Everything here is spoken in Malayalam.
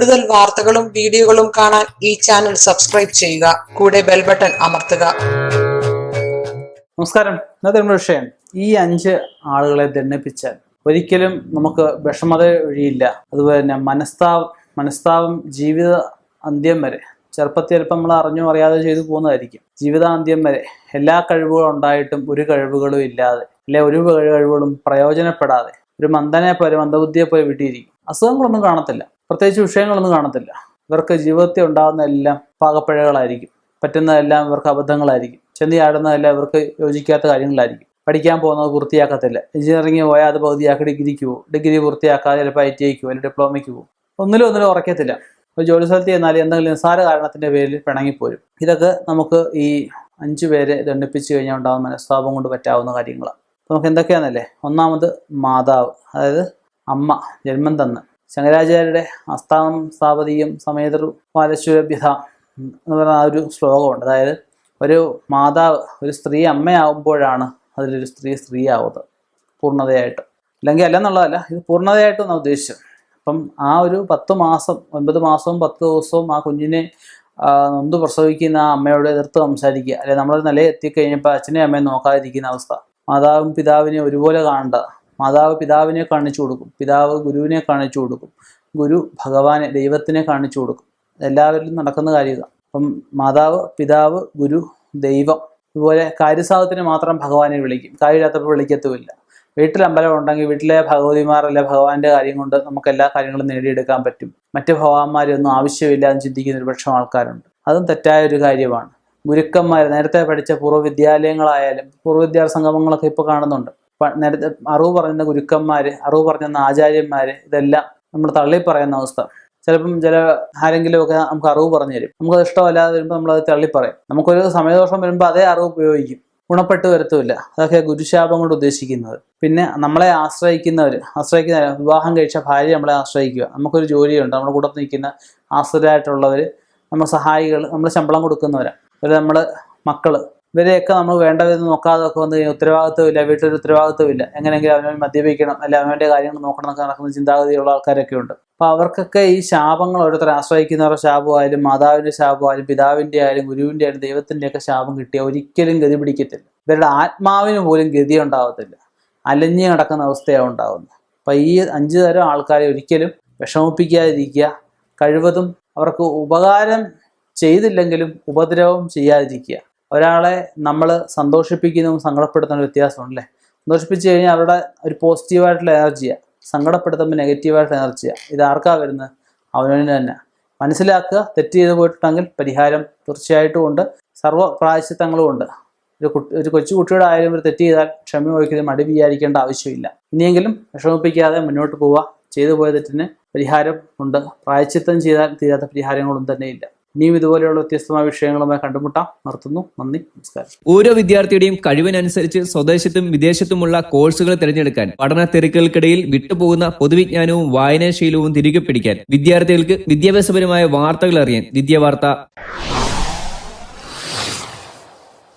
കൂടുതൽ വാർത്തകളും വീഡിയോകളും കാണാൻ ഈ ചാനൽ സബ്സ്ക്രൈബ് ചെയ്യുക. കൂടെ ബെൽ ബട്ടൺ അമർത്തുക. നമസ്കാരം. ഇന്നത്തെ നമ്മുടെ വിഷയം, ഈ 5 ആളുകളെ ദണ്ഡിപ്പിച്ചാൽ ഒരിക്കലും നമുക്ക് വിഷമത ഒഴിയില്ല. അതുപോലെ തന്നെ മനസ്താപം ജീവിത അന്ത്യം വരെ, ചെറുപ്പത്തിൽ ചിലപ്പോൾ നമ്മൾ അറിഞ്ഞോ അറിയാതെ ചെയ്തു പോകുന്നതായിരിക്കും. ജീവിതാന്ത്യം വരെ എല്ലാ കഴിവുകളും ഉണ്ടായിട്ടും ഒരു കഴിവുകളും ഇല്ലാതെ, അല്ലെ ഒരു കഴിവുകളും പ്രയോജനപ്പെടാതെ ഒരു മന്ദബുദ്ധിയെ പോലെ വിട്ടിരിക്കും. അസുഖങ്ങളൊന്നും കാണത്തില്ല, പ്രത്യേകിച്ച് വിഷയങ്ങളൊന്നും കാണത്തില്ല. ഇവർക്ക് ജീവിതത്തിൽ ഉണ്ടാകുന്ന എല്ലാം പാകപ്പിഴകളായിരിക്കും. പറ്റുന്നതെല്ലാം ഇവർക്ക് അബദ്ധങ്ങളായിരിക്കും. ചെന്ന് ചാടുന്നതെല്ലാം ഇവർക്ക് യോജിക്കാത്ത കാര്യങ്ങളായിരിക്കും. പഠിക്കാൻ പോകുന്നത് പൂർത്തിയാക്കത്തില്ല. എഞ്ചിനീയറിംഗ് പോയാൽ അത് പകുതിയാക്കി ഡിഗ്രിക്ക് പോകും. ഡിഗ്രി പൂർത്തിയാക്കാതെ ചിലപ്പോൾ ITIക്ക് പോകും, അല്ലെങ്കിൽ ഡിപ്ലോമയ്ക്ക് പോകും. ഒന്നിലും ഉറക്കത്തില്ല. ഒരു ജോലി സ്ഥലത്ത് ചെന്നാൽ എന്തെങ്കിലും നിസ്സാര കാരണത്തിന്റെ പേരിൽ പിണങ്ങിപ്പോരും. ഇതൊക്കെ നമുക്ക് ഈ 5 പേരെ ദണ്ഡിപ്പിച്ചു കഴിഞ്ഞാൽ ഉണ്ടാകുന്ന മനസ്താപം കൊണ്ട് പറ്റാവുന്ന കാര്യങ്ങളാണ്. നമുക്ക് എന്തൊക്കെയാണെന്നല്ലേ? ഒന്നാമത് മാതാവ്, അതായത് അമ്മ, ജന്മം തന്ന്. ശങ്കരാചാര്യരുടെ അസ്താം സ്ഥാപതീയം സമേതൃ ബാലശ്വരഭ്യത എന്ന് പറയുന്ന ആ ഒരു ശ്ലോകമുണ്ട്. അതായത് ഒരു മാതാവ്, ഒരു സ്ത്രീ അമ്മയാവുമ്പോഴാണ് അതിലൊരു സ്ത്രീ ആവുന്നത് പൂർണ്ണതയായിട്ട്. അല്ലെങ്കിൽ അല്ലെന്നുള്ളതല്ല, ഇത് പൂർണ്ണതയായിട്ട് നാം ഉദ്ദേശിച്ചത്. അപ്പം ആ ഒരു 10 മാസം 9 മാസവും 10 ദിവസവും ആ കുഞ്ഞിനെ നൊന്ത് പ്രസവിക്കുന്ന ആ അമ്മയോട് എതിർത്ത് സംസാരിക്കുക, അല്ലെങ്കിൽ നമ്മളൊരു നിലയിൽ എത്തിക്കഴിഞ്ഞപ്പോൾ അച്ഛനെയും അമ്മയും നോക്കാതിരിക്കുന്ന അവസ്ഥ. മാതാവും പിതാവിനെ ഒരുപോലെ കാണേണ്ട. മാതാവ് പിതാവിനെ കാണിച്ചു കൊടുക്കും, പിതാവ് ഗുരുവിനെ കാണിച്ചു കൊടുക്കും, ഗുരു ഭഗവാനെ, ദൈവത്തിനെ കാണിച്ചു കൊടുക്കും. എല്ലാവരിലും നടക്കുന്ന കാര്യമാണ്. അപ്പം മാതാവ്, പിതാവ്, ഗുരു, ദൈവം. ഇതുപോലെ കാര്യസാധത്തിന് മാത്രം ഭഗവാനെ വിളിക്കും, കാര്യമില്ലാത്തപ്പോൾ വിളിക്കത്തുമില്ല. വീട്ടിൽ അമ്പലം ഉണ്ടെങ്കിൽ വീട്ടിലെ ഭഗവതിമാർ അല്ല ഭഗവാന്റെ കാര്യം കൊണ്ട് നമുക്ക് എല്ലാ കാര്യങ്ങളും നേടിയെടുക്കാൻ പറ്റും. മറ്റ് ഭഗവാന്മാരൊന്നും ആവശ്യമില്ല എന്ന് ചിന്തിക്കുന്ന ഒരുപക്ഷം ആൾക്കാരുണ്ട്. അതും തെറ്റായ ഒരു കാര്യമാണ്. ഗുരുക്കന്മാർ, നേരത്തെ പഠിച്ച പൂർവ്വ വിദ്യാലയങ്ങളായാലും പൂർവ്വ വിദ്യാർത്ഥി സംഗമങ്ങളൊക്കെ ഇപ്പോൾ കാണുന്നുണ്ട്. നേരത്തെ അറിവ് പറഞ്ഞ ഗുരുക്കന്മാര്, അറിവ് പറഞ്ഞ ആചാര്യന്മാര്, ഇതെല്ലാം നമ്മൾ തള്ളി പറയുന്ന അവസ്ഥ. ചിലപ്പം ആരെങ്കിലും ഒക്കെ നമുക്ക് അറിവ് പറഞ്ഞു തരും, നമുക്കത് ഇഷ്ടമല്ലാതെ വരുമ്പോൾ നമ്മളത് തള്ളിപ്പറയും. നമുക്കൊരു സമയദോഷം വരുമ്പോൾ അതേ അറിവ് ഉപയോഗിക്കും, ഗുണപ്പെട്ട് വരത്തുമില്ല. അതൊക്കെ ഗുരുശാപം കൊണ്ട് ഉദ്ദേശിക്കുന്നത്. പിന്നെ നമ്മളെ ആശ്രയിക്കുന്ന വിവാഹം കഴിച്ച ഭാര്യ നമ്മളെ ആശ്രയിക്കുക. നമുക്കൊരു ജോലിയുണ്ട്, നമ്മുടെ കൂടെ നിൽക്കുന്ന ആശ്രിതരായിട്ടുള്ളവർ, നമ്മൾ സഹായികൾ, നമ്മൾ ശമ്പളം കൊടുക്കുന്നവരാണ്. അതുപോലെ നമ്മൾ മക്കള്, ഇവരെയൊക്കെ നമ്മൾ വേണ്ട വിധം നോക്കാതൊക്കെ വന്ന് കഴിഞ്ഞാൽ ഉത്തരവാദിത്വമില്ല, വീട്ടിലൊരു ഉത്തരവാദിത്വമില്ല. എങ്ങനെയെങ്കിലും അവനവൻ മദ്യപിക്കണം, അല്ലെ അവനവൻ്റെ കാര്യങ്ങൾ നോക്കണം എന്നൊക്കെ നടക്കുന്ന ചിന്താഗതിയുള്ള ആൾക്കാരൊക്കെ ഉണ്ട്. അപ്പോൾ അവർക്കൊക്കെ ഈ ശാപങ്ങൾ, ഓരോരുത്തരെ ആശ്രയിക്കുന്നവരുടെ ശാപമായാലും മാതാവിൻ്റെ ശാപമായാലും പിതാവിൻ്റെ ആയാലും ഗുരുവിൻ്റെ ആയാലും ദൈവത്തിൻ്റെയൊക്കെ ശാപം കിട്ടിയാൽ ഒരിക്കലും ഗതി പിടിക്കത്തില്ല. ഇവരുടെ ആത്മാവിന് പോലും ഗതി ഉണ്ടാവത്തില്ല, അലഞ്ഞു നടക്കുന്ന അവസ്ഥയാണ് ഉണ്ടാകുന്നത്. അപ്പം ഈ 5 തരം ആൾക്കാരെ ഒരിക്കലും വിഷമിപ്പിക്കാതിരിക്കുക. കഴിവതും അവർക്ക് ഉപകാരം ചെയ്തില്ലെങ്കിലും ഉപദ്രവം ചെയ്യാതിരിക്കുക. ഒരാളെ നമ്മൾ സന്തോഷിപ്പിക്കുന്നതും സങ്കടപ്പെടുത്തുന്ന വ്യത്യാസമുണ്ടല്ലേ? സന്തോഷിപ്പിച്ച് കഴിഞ്ഞാൽ അവരുടെ ഒരു പോസിറ്റീവായിട്ടുള്ള എനർജിയാണ്, സങ്കടപ്പെടുത്തുമ്പോൾ നെഗറ്റീവായിട്ടുള്ള എനർജിയാണ്. ഇത് ആർക്കാ വരുന്നത്? അവനവന് തന്നെ. മനസ്സിലാക്കുക, തെറ്റ് ചെയ്ത് പോയിട്ടുണ്ടെങ്കിൽ പരിഹാരം തീർച്ചയായിട്ടും ഉണ്ട്, സർവ്വ പ്രായശ്ചിത്തങ്ങളും ഉണ്ട്. ഒരു കൊച്ചുകുട്ടിയുടെ ആയാലും ഒരു തെറ്റ് ചെയ്താൽ ക്ഷമ ചോദിക്കുന്നത് മടി വിചാരിക്കേണ്ട ആവശ്യമില്ല. ഇനിയെങ്കിലും വിഷമിപ്പിക്കാതെ മുന്നോട്ട് പോവുക. ചെയ്തു പോയ തെറ്റിന് പരിഹാരം ഉണ്ട്. പ്രായശ്ചിത്തം ചെയ്താൽ തീരാത്ത പരിഹാരങ്ങളൊന്നും തന്നെ ഇല്ല. ഇനിയും ഇതുപോലെയുള്ള വ്യത്യസ്തമായ വിഷയങ്ങളുമായി കണ്ടുമുട്ടാം. നിർത്തുന്നു. നന്ദി, നമസ്കാരം. ഓരോ വിദ്യാർത്ഥിയുടെയും കഴിവിനനുസരിച്ച് സ്വദേശത്തും വിദേശത്തുമുള്ള കോഴ്സുകൾ തിരഞ്ഞെടുക്കാൻ, പഠന തിരക്കുകൾക്കിടയിൽ വിട്ടുപോകുന്ന പൊതുവിജ്ഞാനവും വായനാശീലവും തിരികെ പിടിക്കാൻ, വിദ്യാർത്ഥികൾക്ക് വിദ്യാഭ്യാസപരമായ വാർത്തകൾ അറിയാൻ വിദ്യാവാർത്ത